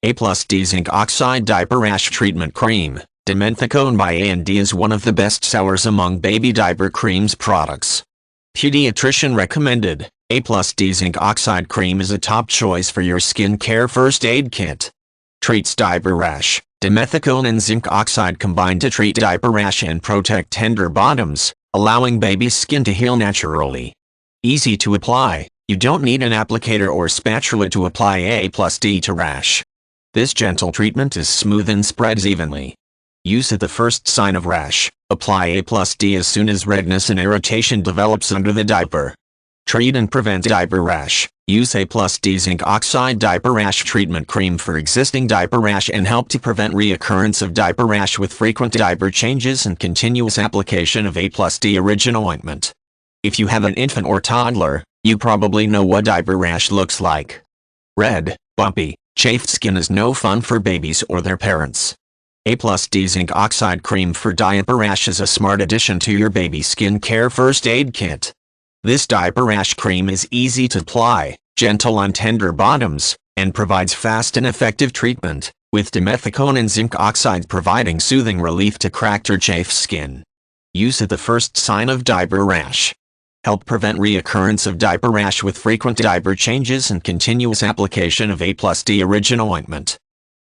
A plus D Zinc Oxide Diaper Rash Treatment Cream, Dimenthicone by A&D is one of the best sellers among baby diaper creams products. Pediatrician recommended, A plus D Zinc Oxide Cream is a top choice for your skin care first aid kit. Treats diaper rash. Dimenthicone and zinc oxide combine to treat diaper rash and protect tender bottoms, allowing baby's skin to heal naturally. Easy to apply, you don't need an applicator or spatula to apply A plus D to rash. This gentle treatment is smooth and spreads evenly. Use at the first sign of rash. Apply A plus D as soon as redness and irritation develops under the diaper. Treat and prevent diaper rash. Use A plus D Zinc Oxide Diaper Rash Treatment Cream for existing diaper rash and help to prevent reoccurrence of diaper rash with frequent diaper changes and continuous application of A plus D Original Ointment. If you have an infant or toddler, you probably know what diaper rash looks like. Red, bumpy, chafed skin is no fun for babies or their parents. A plus D Zinc Oxide Cream for diaper rash is a smart addition to your baby skin care first aid kit. This diaper rash cream is easy to apply, gentle on tender bottoms, and provides fast and effective treatment, with Dimenthicone and zinc oxide providing soothing relief to cracked or chafed skin. Use at the first sign of diaper rash. Help prevent reoccurrence of diaper rash with frequent diaper changes and continuous application of A plus D Original Ointment.